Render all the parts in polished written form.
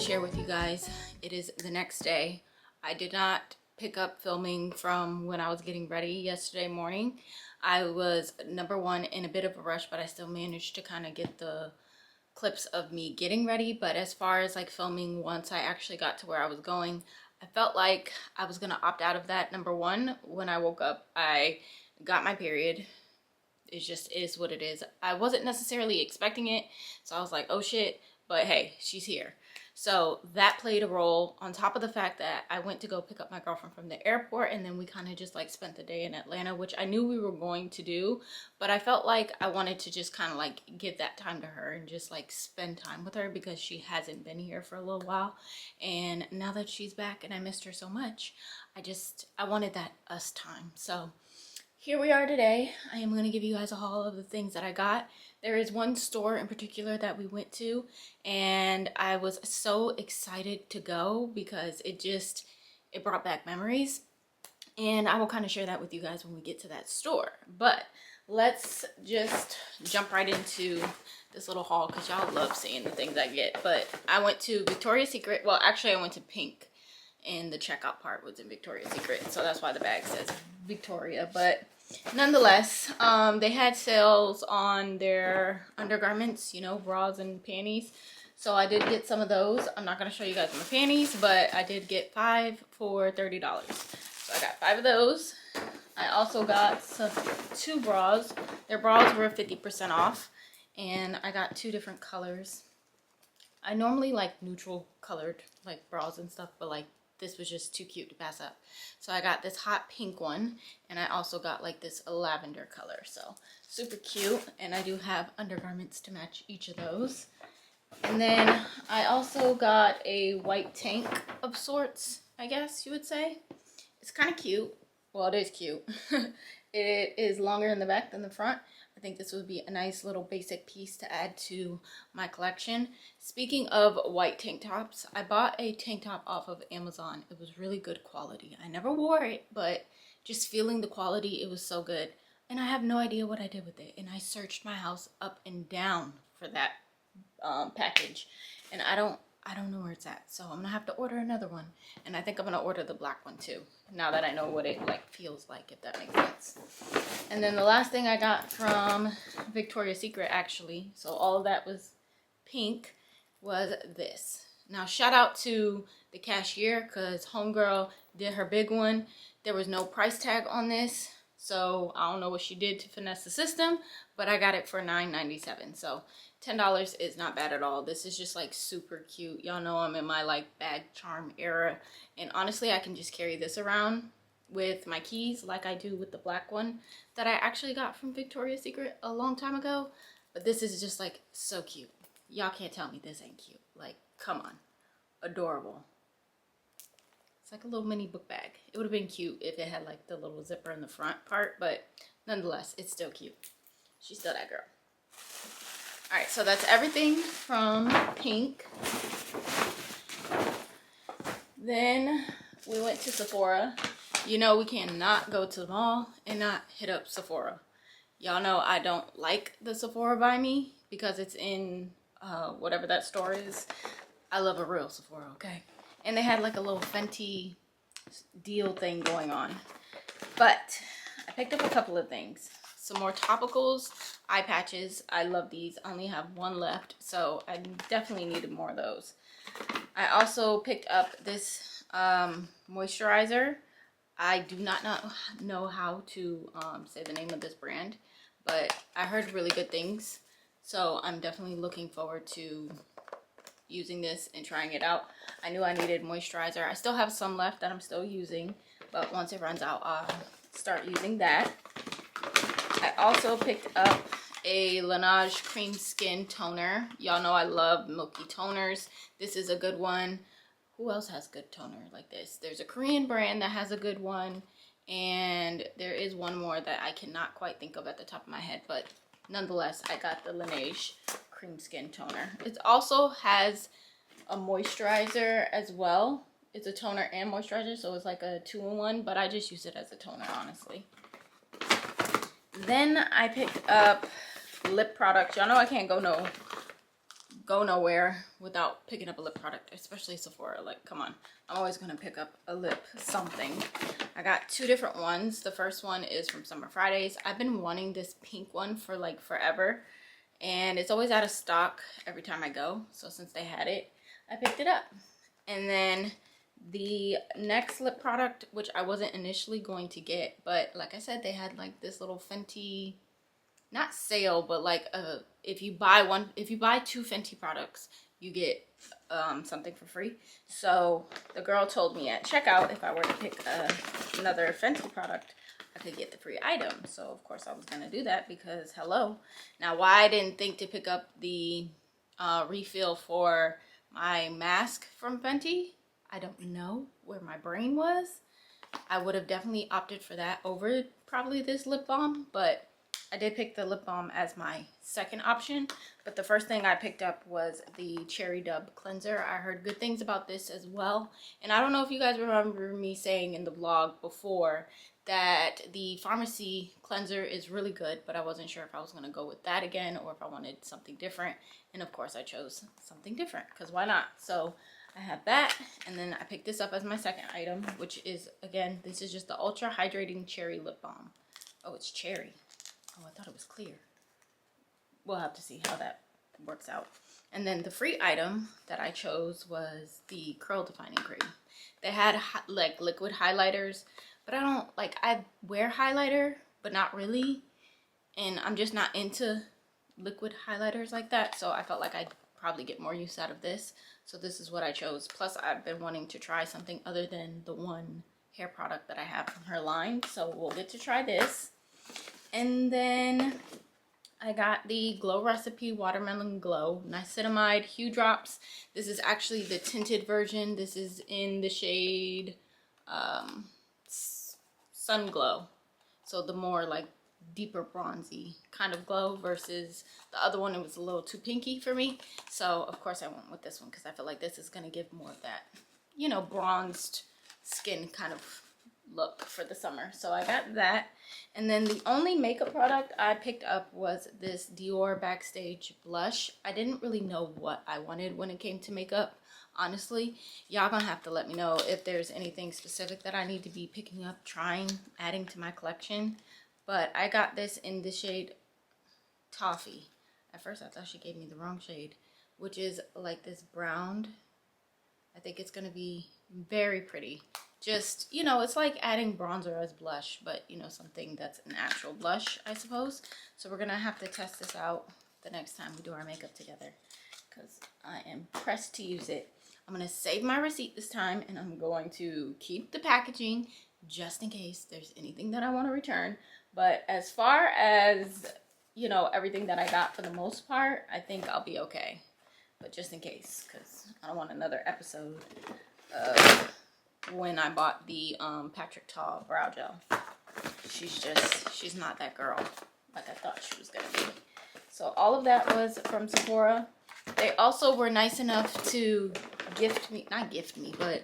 share with you guys. It is the next day. I did not pick up filming from when I was getting ready yesterday morning. I was, number one, in a bit of a rush, but I still managed to kind of get the clips of me getting ready. But as far as like filming once I actually got to where I was going, I felt like I was gonna opt out of that. Number one, when I woke up, I got my period. It just is what it is. I wasn't necessarily expecting it, so I was like, oh shit, but hey, she's here. So that played a role, on top of the fact that I went to go pick up my girlfriend from the airport, and then we kind of just like spent the day in Atlanta, which I knew we were going to do, but I felt like I wanted to just kind of like give that time to her and just like spend time with her because she hasn't been here for a little while. And now that she's back and I missed her so much, I wanted that us time. So here we are today. I am going to give you guys a haul of the things that I got. There is one store in particular that we went to, and I was so excited to go because it brought back memories, and I will kind of share that with you guys when we get to that store. But let's just jump right into this little haul because y'all love seeing the things I get. But I went to Victoria's Secret. Well, actually I went to Pink, and the checkout part was in Victoria's Secret, so that's why the bag says Victoria. But nonetheless, they had sales on their undergarments, you know, bras and panties. So I did get some of those. I'm not going to show you guys my panties, but I did get 5 for $30. So I got 5 of those. I also got 2 bras. Their bras were 50% off, and I got 2 different colors. I normally like neutral colored like bras and stuff, but like this was just too cute to pass up. So I got this hot pink one, and I also got like this lavender color. So super cute, and I do have undergarments to match each of those. And then I also got a white tank of sorts, I guess you would say. It's kind of cute. Well, it is cute. It is longer in the back than the front. I think this would be a nice little basic piece to add to my collection. Speaking of white tank tops, I bought a tank top off of Amazon. It was really good quality. I never wore it, but just feeling the quality, it was so good. And I have no idea what I did with it. And I searched my house up and down for that package, and I don't know where it's at. So I'm gonna have to order another one, and I think I'm gonna order the black one too, now that I know what it like feels like, if that makes sense. And then the last thing I got from Victoria's Secret, actually, so all of that was pink, was this. Now shout out to the cashier, because homegirl did her big one. There was no price tag on this, so I don't know what she did to finesse the system, but I got it for $9.97. So $10 is not bad at all. This is just like super cute. Y'all know I'm in my like bag charm era, and honestly I can just carry this around with my keys like I do with the black one that I actually got from Victoria's Secret a long time ago. But this is just like so cute. Y'all can't tell me this ain't cute. Like, come on. Adorable. It's like a little mini book bag. It would have been cute if it had like the little zipper in the front part, but nonetheless, it's still cute. She's still that girl. All right, so that's everything from Pink. Then we went to Sephora. You know we cannot go to the mall and not hit up Sephora. Y'all know I don't like the Sephora by me because it's in whatever that store is. I love a real Sephora, okay? And they had like a little Fenty deal thing going on. But I picked up a couple of things. Some more topicals, eye patches. I love these. I only have one left, so I definitely needed more of those. I also picked up this moisturizer. I do not know how to say the name of this brand, but I heard really good things, so I'm definitely looking forward to using this and trying it out. I knew I needed moisturizer. I still have some left that I'm still using, but once it runs out, I'll start using that. I also picked up a Laneige Cream Skin Toner. Y'all know I love milky toners. This is a good one. Who else has good toner like this? There's a Korean brand that has a good one, and there is one more that I cannot quite think of at the top of my head, but nonetheless, I got the Laneige Cream Skin Toner. It also has a moisturizer as well. It's a toner and moisturizer, so it's like a 2-in-1, but I just use it as a toner, honestly. Then I picked up lip products. Y'all know I can't go no go nowhere without picking up a lip product, especially Sephora. Like, come on, I'm always gonna pick up a lip something. I got 2 different ones. The first one is from Summer Fridays. I've been wanting this pink one for like forever, and it's always out of stock every time I go. So since they had it, I picked it up. And then the next lip product, which I wasn't initially going to get, but like I said, they had like this little Fenty, not sale, but like if you buy 2 Fenty products, you get something for free. So the girl told me at checkout if I were to pick another Fenty product, I could get the free item. So of course I was gonna do that because hello. Now why I didn't think to pick up the refill for my mask from Fenty, I don't know where my brain was. I would have definitely opted for that over probably this lip balm, but I did pick the lip balm as my second option. But the first thing I picked up was the Cherry Dub cleanser. I heard good things about this as well. And I don't know if you guys remember me saying in the vlog before that the pharmacy cleanser is really good, but I wasn't sure if I was going to go with that again or if I wanted something different. And of course I chose something different because why not? So I have that, and then I picked this up as my second item, which is, again, this is just the Ultra Hydrating Cherry Lip Balm. Oh, it's cherry. Oh, I thought it was clear. We'll have to see how that works out. And then the free item that I chose was the Curl Defining Cream. They had like liquid highlighters, but I don't, like, I wear highlighter, but not really. And I'm just not into liquid highlighters like that, so I felt like I'd probably get more use out of this. So this is what I chose. Plus I've been wanting to try something other than the one hair product that I have from her line, so we'll get to try this. And then I got the Glow Recipe Watermelon Glow Niacinamide Hue Drops. This is actually the tinted version. This is in the shade Sun Glow, so the more like deeper bronzy kind of glow versus the other one. It was a little too pinky for me, so of course I went with this one because I feel like this is going to give more of that, you know, bronzed skin kind of look for the summer. So I got that. And then the only makeup product I picked up was this Dior Backstage blush. I didn't really know what I wanted when it came to makeup, honestly. Y'all gonna have to let me know if there's anything specific that I need to be picking up, trying, adding to my collection. But I got this in the shade Toffee. At first I thought she gave me the wrong shade, which is like this brown. I think it's gonna be very pretty. Just, you know, it's like adding bronzer as blush, but you know, something that's an actual blush, I suppose. So we're gonna have to test this out the next time we do our makeup together because I am pressed to use it. I'm gonna save my receipt this time, and I'm going to keep the packaging just in case there's anything that I want to return. But as far as, you know, everything that I got for the most part, I think I'll be okay. But just in case, because I don't want another episode of when I bought the Patrick Ta brow gel. She's not that girl like I thought she was gonna be. So all of that was from Sephora. They also were nice enough to gift me, not gift me, but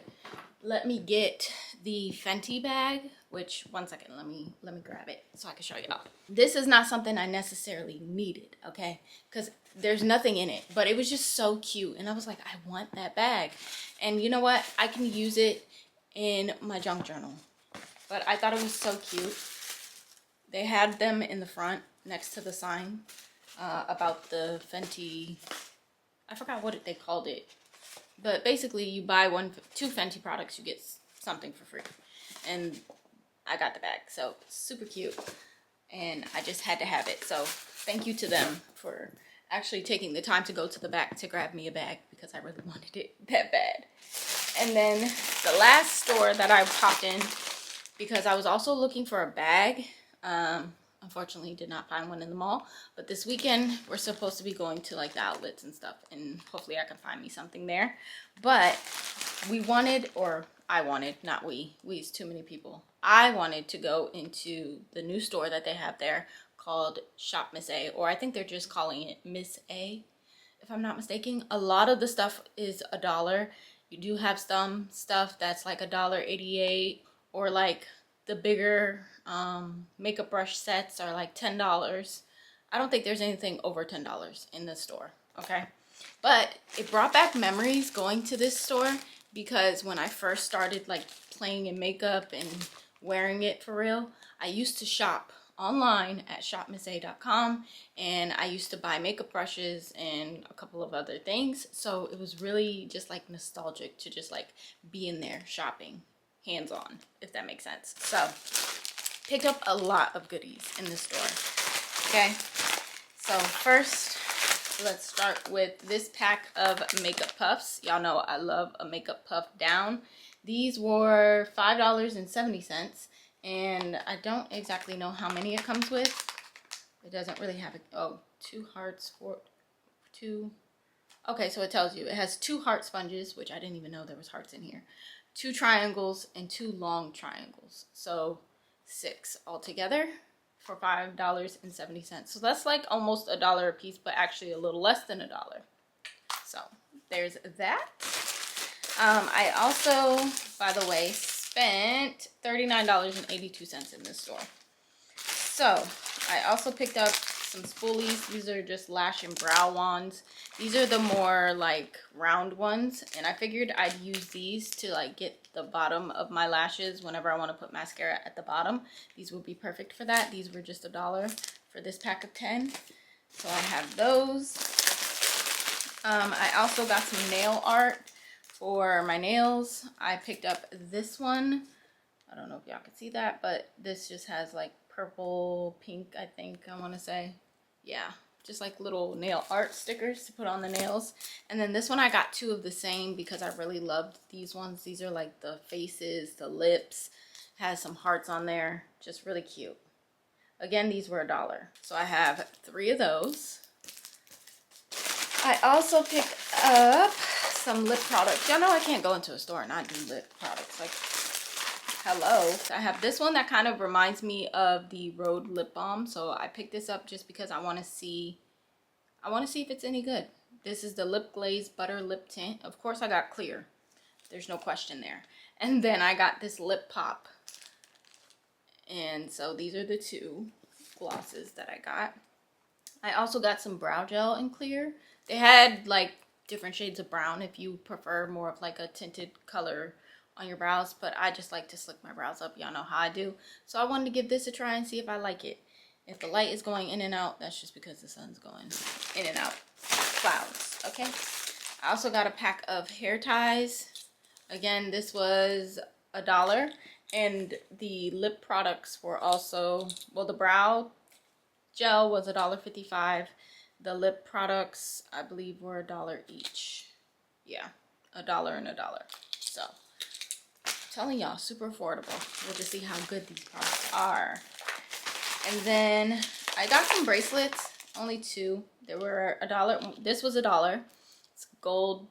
let me get the Fenty bag, which, one second, let me grab it so I can show y'all. This is not something I necessarily needed, okay? Because there's nothing in it, but it was just so cute. And I was like, I want that bag. And you know what? I can use it in my junk journal. But I thought it was so cute. They had them in the front next to the sign about the Fenty. I forgot what they called it. But basically, you buy 2 Fenty products, you get something for free. And I got the bag, so super cute. And I just had to have it. So thank you to them for actually taking the time to go to the back to grab me a bag because I really wanted it that bad. And then the last store that I popped in, because I was also looking for a bag. Unfortunately, did not find one in the mall. But this weekend, we're supposed to be going to like the outlets and stuff. And hopefully I can find me something there. But we wanted, or I wanted, not we is too many people. I wanted to go into the new store that they have there called Shop Miss A. Or I think they're just calling it Miss A, if I'm not mistaken. A lot of the stuff is $1. You do have some stuff that's like $1.88, or like the bigger makeup brush sets are like $10. I don't think there's anything over $10 in this store, okay? But it brought back memories going to this store, because when I first started like playing in makeup and wearing it for real, I used to shop online at shopmissa.com, and I used to buy makeup brushes and a couple of other things. So it was really just like nostalgic to just like be in there shopping hands-on, if that makes sense. So picked up a lot of goodies in this store. Okay, so first let's start with this pack of makeup puffs. Y'all know I love a makeup puff down. These were $5.70, and I don't exactly know how many it comes with. It doesn't really have it. Oh, 2 hearts for 2. Okay, so it tells you it has 2 heart sponges, which I didn't even know there was hearts in here, 2 triangles, and 2 long triangles. So 6 altogether for $5.70. So that's like almost $1 a piece, but actually a little less than $1. So there's that. I also, by the way, spent $39.82 in this store. So I also picked up some spoolies. These are just lash and brow wands. These are the more like round ones, and I figured I'd use these to like get the bottom of my lashes whenever I want to put mascara at the bottom. These would be perfect for that. These were just $1 for this pack of 10. So I have those. I also got some nail art for my nails. I picked up this one. I don't know if y'all can see that, but this just has like purple, pink, I think I want to say. Yeah, just like little nail art stickers to put on the nails. And then this one I got 2 of the same because I really loved these ones. These are like the faces, the lips, has some hearts on there, just really cute. Again, these were $1. So I have 3 of those. I also picked up some lip products. Y'all know I can't go into a store and not do lip products. Like, hello. I have this one that kind of reminds me of the Rhode lip balm. So I picked this up just because I want to see if it's any good. This is the Lip Glaze Butter Lip Tint. Of course I got clear. There's no question there. And then I got this lip pop. And so these are the 2 glosses that I got. I also got some brow gel in clear. They had like different shades of brown if you prefer more of like a tinted color on your brows, but I just like to slick my brows up. Y'all know how I do. So I wanted to give this a try and see if I like it. If the light is going in and out, that's just because the sun's going in and out. Clouds, okay? I also got a pack of hair ties. Again, this was $1, and the lip products were also, well, the brow gel was $1.55. The lip products, I believe, were $1 each. Yeah, $1 and $1. So, I'm telling y'all, super affordable. We'll just see how good these products are. And then I got some bracelets, only 2. They were $1. This was $1. It's gold,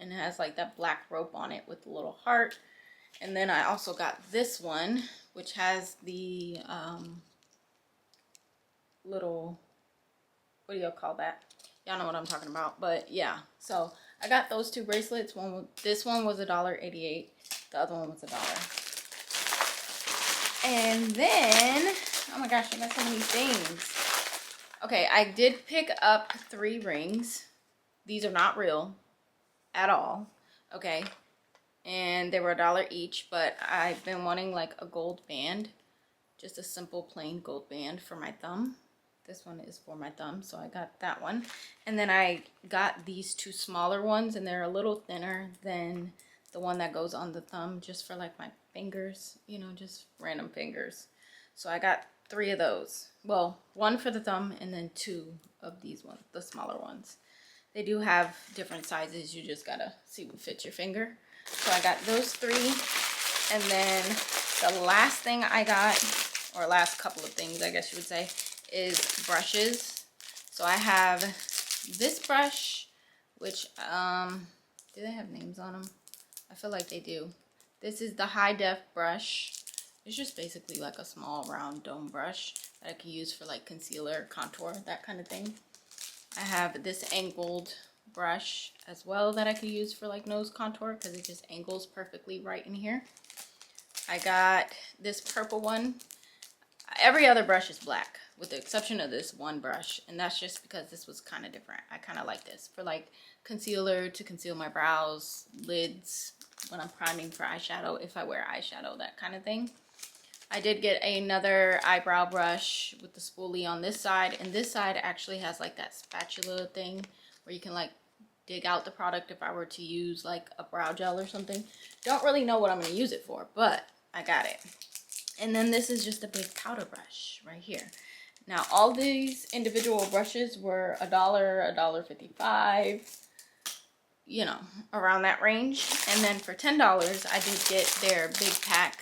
and it has like that black rope on it with a little heart. And then I also got this one, which has the little, what do y'all call that? Y'all know what I'm talking about. But yeah, so I got those 2 bracelets. This one was $1.88. The other one was $1. And then, oh my gosh, I got so many things. Okay, I did pick up 3 rings. These are not real at all. Okay, and they were $1 each, but I've been wanting like a gold band, just a simple plain gold band for my thumb. This one is for my thumb, so I got that one. And then I got these 2 smaller ones, and they're a little thinner than the one that goes on the thumb, just for like my fingers, you know, just random fingers. So I got 3 of those. Well, 1 for the thumb, and then 2 of these ones, the smaller ones. They do have different sizes. You just gotta see what fits your finger. So I got those 3. And then the last thing I got, or last couple of things, I guess you would say, is brushes. So I have this brush, which, do they have names on them? I feel like they do. This is the high def brush. It's just basically like a small round dome brush that I could use for like concealer, contour, that kind of thing. I have this angled brush as well that I could use for like nose contour because it just angles perfectly right in here. I got this purple one. Every other brush is black, with the exception of this one brush, and that's just because this was kind of different. I kind of like this for like concealer, to conceal my brows, lids, when I'm priming for eyeshadow, if I wear eyeshadow, that kind of thing. I did get another eyebrow brush with the spoolie on this side, and this side actually has like that spatula thing where you can like dig out the product if I were to use like a brow gel or something. Don't really know what I'm going to use it for, but I got it. And then this is just a big powder brush right here. Now all these individual brushes were $1, $1.55, you know, around that range. And then for $10 I did get their big pack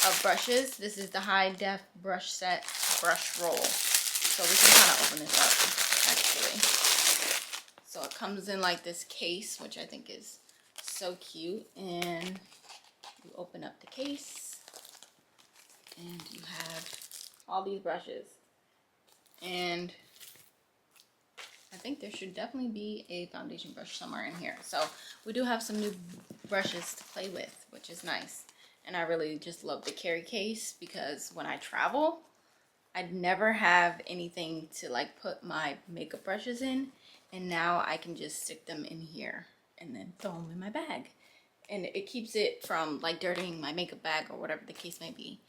of brushes. This is the high def brush set brush roll, so we can kind of open this up actually. So it comes in like this case, which I think is so cute, and you open up the case and you have all these brushes, and I think there should definitely be a foundation brush somewhere in here. So we do have some new brushes to play with, which is nice. And I really just love the carry case, because when I travel, I'd never have anything to like put my makeup brushes in, and now I can just stick them in here and then throw them in my bag, and it keeps it from like dirtying my makeup bag or whatever the case may be.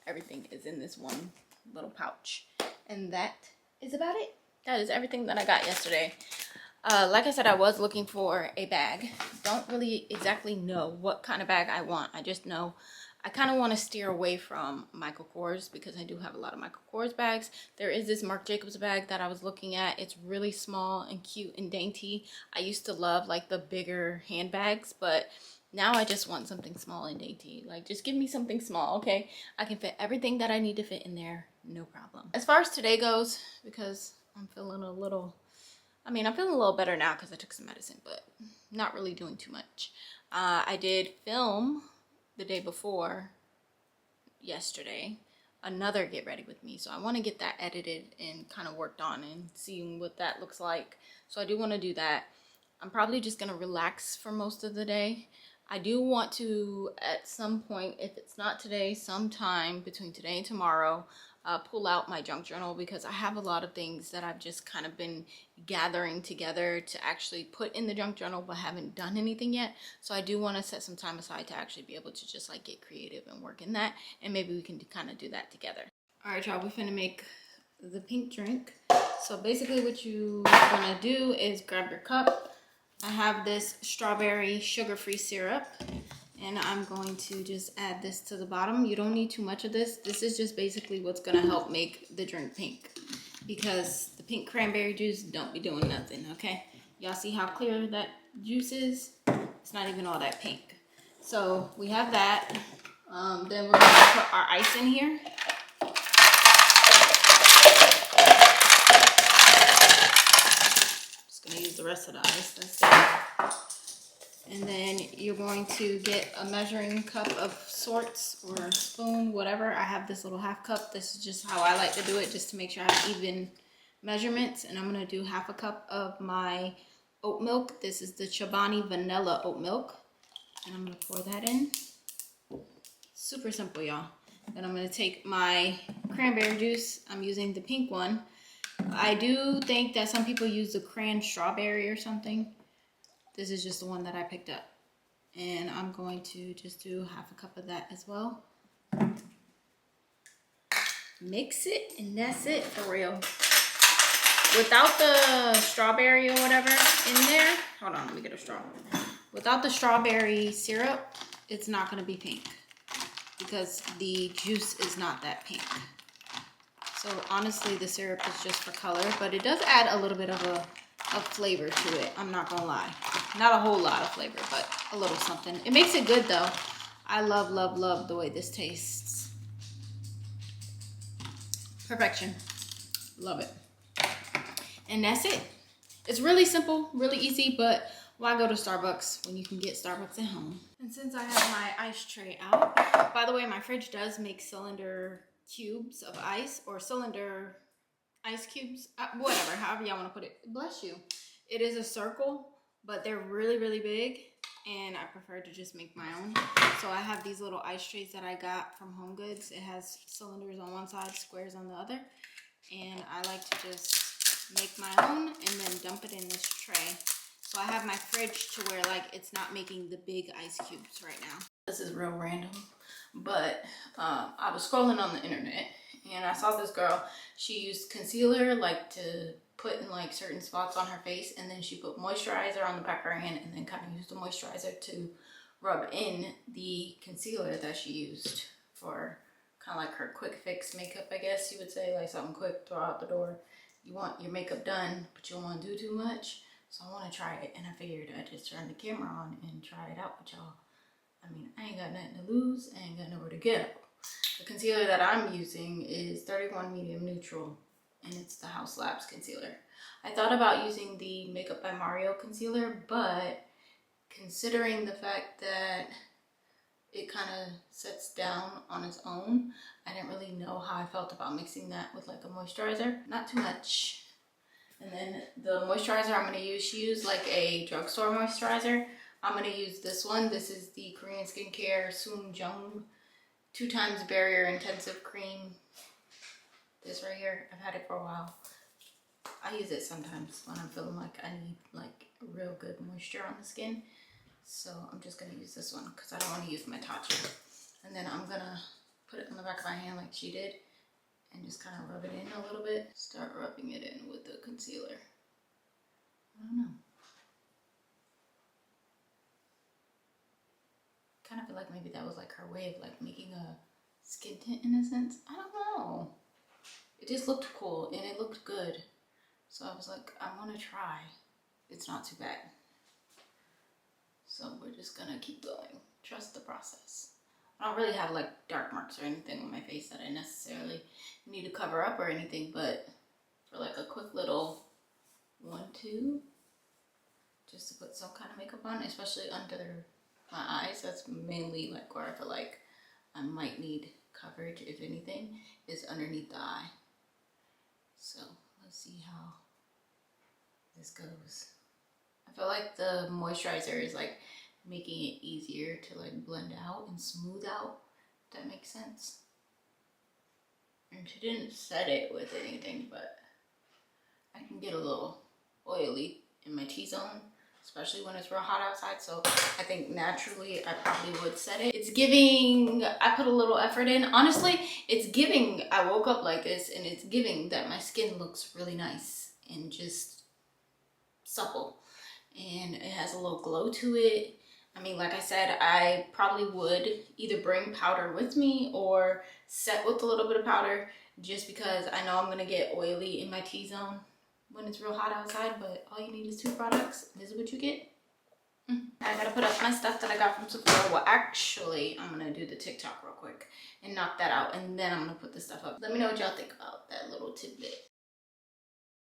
Everything is in this one little pouch, and that is about it. That is everything that I got yesterday. Like I said, I was looking for a bag. Don't really exactly know what kind of bag I want. I just know I kind of want to steer away from Michael Kors, because I do have a lot of Michael Kors bags. There is this Marc Jacobs bag that I was looking at. It's really small and cute and dainty. I used to love like the bigger handbags, but now I just want something small and dainty. Like, just give me something small, okay? I can fit everything that I need to fit in there, no problem. As far as today goes, because I'm feeling a little... I'm feeling a little better now because I took some medicine, but not really doing too much. I did film the day before yesterday, another Get Ready With Me. So I want to get that edited and kind of worked on and seeing what that looks like. So I do want to do that. I'm probably just going to relax for most of the day. I do want to, at some point, if it's not today, sometime between today and tomorrow, pull out my junk journal, because I have a lot of things that I've just kind of been gathering together to actually put in the junk journal, but haven't done anything yet. So I do want to set some time aside to actually be able to just like get creative and work in that, and maybe we can kind of do that together. All right, y'all, we're finna make the pink drink. So basically what you're gonna do is grab your cup. I have this strawberry sugar-free syrup, and I'm going to just add this to the bottom. You don't need too much of this. This is just basically what's gonna help make the drink pink, because the pink cranberry juice don't be doing nothing, okay? Y'all see how clear that juice is? It's not even all that pink. So we have that. Then we're gonna put our ice in here. Just gonna use the rest of the ice instead. And then you're going to get a measuring cup of sorts, or a spoon, whatever. I have this little half cup. This is just how I like to do it, just to make sure I have even measurements. And I'm going to do half a cup of my oat milk. This is the Chobani vanilla oat milk, and I'm going to pour that in. Super simple, y'all. Then I'm going to take my cranberry juice. I'm using the pink one. I do think that some people use the cran strawberry or something. This is just the one that I picked up. And I'm going to just do half a cup of that as well. Mix it, and that's it for real. Without the strawberry or whatever in there, hold on, let me get a straw. Without the strawberry syrup, it's not gonna be pink, because the juice is not that pink. So honestly, the syrup is just for color, but it does add a little bit of a flavor to it. I'm not gonna lie. Not a whole lot of flavor, but a little something. It makes it good though. I love, love, love the way this tastes. Perfection. Love it. And that's it. It's really simple, really easy, but why go to Starbucks when you can get Starbucks at home? And since I have my ice tray out, by the way, my fridge does make cylinder cubes of ice, or cylinder ice cubes, whatever, however y'all want to put it. Bless you. It is a circle, but they're really, really big, and I prefer to just make my own. So I have these little ice trays that I got from Home Goods. It has cylinders on one side, squares on the other, and I like to just make my own and then dump it in this tray. So I have my fridge to where like it's not making the big ice cubes right now. This is real random, but I was scrolling on the internet and I saw this girl. She used concealer like to put in like certain spots on her face, and then she put moisturizer on the back of her hand and then kind of used the moisturizer to rub in the concealer that she used for kind of like her quick fix makeup, I guess you would say, like something quick, throw out the door. You want your makeup done, but you don't want to do too much. So I want to try it, and I figured I'd just turn the camera on and try it out with y'all. I mean, I ain't got nothing to lose, I ain't got nowhere to go. The concealer that I'm using is 31 Medium Neutral, and it's the House Labs concealer. I thought about using the Makeup by Mario concealer, but considering the fact that it kind of sets down on its own, I didn't really know how I felt about mixing that with like a moisturizer. Not too much. And then the moisturizer I'm going to use, she used like a drugstore moisturizer. I'm going to use this one. This is the Korean Skincare 𝐯𝐥𝐨𝐿 2x Barrier Intensive Cream. This right here, I've had it for a while. I use it sometimes when I'm feeling like I need like real good moisture on the skin. So I'm just going to use this one because I don't want to use my Tatcha. And then I'm going to put it on the back of my hand like she did and just kind of rub it in a little bit. Start rubbing it in with the concealer. I don't know. Kind of feel like maybe that was like her way of like making a skin tint in a sense. I don't know. It just looked cool and it looked good. So I was like, I want to try. It's not too bad. So we're just gonna keep going. Trust the process. I don't really have like dark marks or anything on my face that I necessarily need to cover up or anything, but for like a quick little 1-2, just to put some kind of makeup on, especially under my eyes. That's mainly like where I feel like I might need coverage, if anything, is underneath the eye. So let's see how this goes. I feel like the moisturizer is like making it easier to like blend out and smooth out, if that makes sense. And she didn't set it with anything, but I can get a little oily in my T-zone, especially when it's real hot outside. So I think naturally I probably would set it. It's giving, I put a little effort in. Honestly, it's giving, I woke up like this and it's giving that my skin looks really nice and just supple. And it has a little glow to it. I mean, like I said, I probably would either bring powder with me or set with a little bit of powder, just because I know I'm gonna get oily in my T-zone when it's real hot outside, but all you need is 2 products. This is what you get. I gotta put up my stuff that I got from Sephora. Well, actually, I'm gonna do the TikTok real quick and knock that out, and then I'm gonna put this stuff up. Let me know what y'all think about that little tidbit.